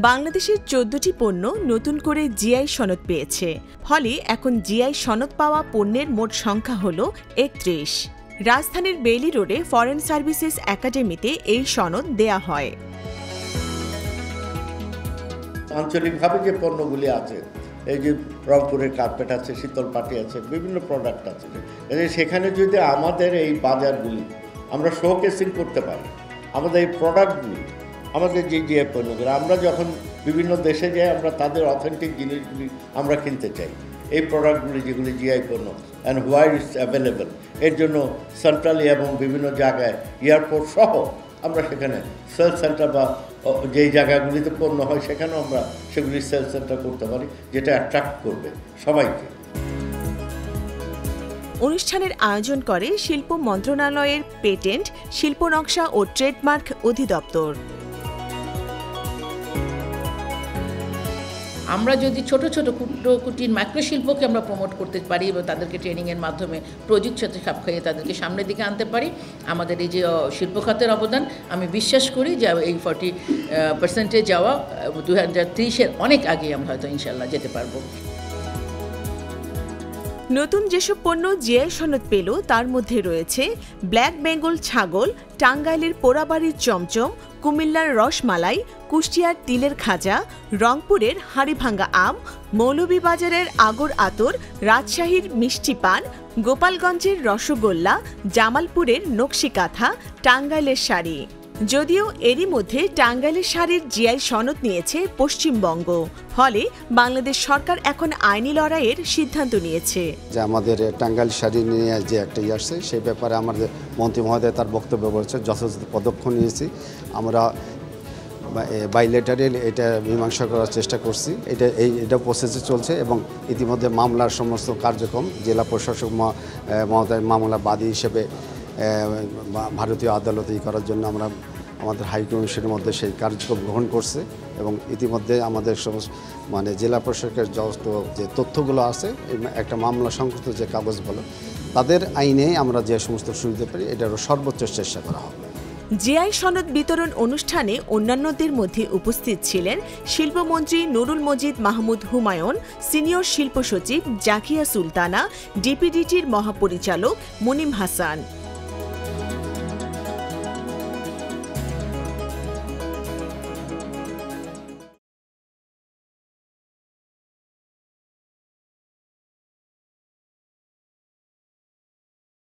বাংলাদেশের ১৪টি পণ্য নতুন করে জিআই সনদ পেয়েছে। ফলে এখন জিআই সনদ পাওয়া পণ্যের মোট সংখ্যা হল ৩১। রাজধানীর বেইলি রোডে ফরেন সার্ভিসেস একাডেমিতে এই সনদ দেয়া হয়। আঞ্চলিকভাবে যে পণ্যগুলি আছে, এই যে রংপুরের কার্পেট আছে, শীতলপাটি আছে, বিভিন্ন প্রোডাক্ট আছে, সেখানে যদি আমাদের এই বাজারগুলি আমরা শোকেসিং করতে পারি, আমাদের এই প্রোডাক্টগুলি, আমাদের যে জিআই পণ্যগুলো, আমরা যখন বিভিন্ন দেশে যাই আমরা তাদের অথেন্টিক জিনিসগুলি আমরা কিনতে চাই। এই প্রোডাক্টগুলি যেগুলি জিআই পণ্য অ্যান্ড হোয়ার ইটস অ্যাভেলেবেল, এর জন্য সেন্ট্রালি এবং বিভিন্ন জায়গায় এয়ারপোর্ট সহ আমরা সেখানে সেল সেন্টার বা যেই জায়গাগুলিতে পণ্য হয় সেখানেও আমরা সেগুলি সেল সেন্টার করতে পারি, যেটা অ্যাট্রাক্ট করবে সবাইকে। অনুষ্ঠানের আয়োজন করে শিল্প মন্ত্রণালয়ের পেটেন্ট, শিল্প নকশা ও ট্রেডমার্ক অধিদপ্তর। আমরা যদি ছোট ছোট কুটির মাইক্রো শিল্পকে আমরা প্রমোট করতে পারি এবং তাদেরকে ট্রেনিংয়ের মাধ্যমে প্রযুক্তির সাথে খাপ খাইয়ে তাদেরকে সামনের দিকে আনতে পারি, আমাদের এই যে শিল্প খাতের অবদান, আমি বিশ্বাস করি যে এই 40% যাওয়া 2030-এর অনেক আগে আমরা হয়তো ইনশাল্লাহ যেতে পারবো। নতুন যেসব পণ্য জিআই সনদ পেল তার মধ্যে রয়েছে ব্ল্যাক বেঙ্গল ছাগল, টাঙ্গাইলের পোড়াবাড়ির চমচম, কুমিল্লার রসমালাই, কুষ্টিয়ার তিলের খাজা, রংপুরের হাড়িভাঙ্গা আম, মৌলভীবাজারের আগর আতর, রাজশাহীর মিষ্টি পান, গোপালগঞ্জের রসগোল্লা, জামালপুরের নকশি কাঁথা, টাঙ্গাইলের শাড়ি। যদিও এরই মধ্যে টাঙ্গাইলের শাড়ির জিআই সনদ নিয়েছে পশ্চিমবঙ্গ, ফলে বাংলাদেশ সরকার এখন আইনি লড়াইয়ের সিদ্ধান্ত নিয়েছে। যে আমাদের টাঙ্গাইল শাড়ি নিয়ে যে একটা আসছে সেই ব্যাপারে আমাদের মন্ত্রী মহোদয় তার বক্তব্য বলেছে, যথাযথ পদক্ষেপ নিয়েছি। আমরা বাইলেটারাল এটা মীমাংসা করার চেষ্টা করছি। এটা প্রসেসে চলছে এবং ইতিমধ্যে মামলার সমস্ত কার্যক্রম জেলা প্রশাসক মহোদয় মামলা বাদী হিসেবে ভারতীয় আদালতে করার জন্য আমরা আমাদের হাই কমিশনের মধ্যে সেই কার্যক্রম গ্রহণ করছে এবং ইতিমধ্যে আমাদের সমস্ত জেলা প্রশাসকের যত যে তথ্যগুলো আছে, একটা মামলা সংক্রান্ত যে কাগজ বলে তাদের আইনে আমরা যে সমস্ত সুবিধা পাই এটারও সর্বোচ্চ চেষ্টা করা হবে। জিআই সনদ বিতরণ অনুষ্ঠানে অন্যান্যদের মধ্যে উপস্থিত ছিলেন শিল্পমন্ত্রী নুরুল মজিদ মাহমুদ হুমায়ুন, সিনিয়র শিল্প সচিব জাকিয়া সুলতানা, ডিপিডিটির মহাপরিচালক মুনিম হাসান।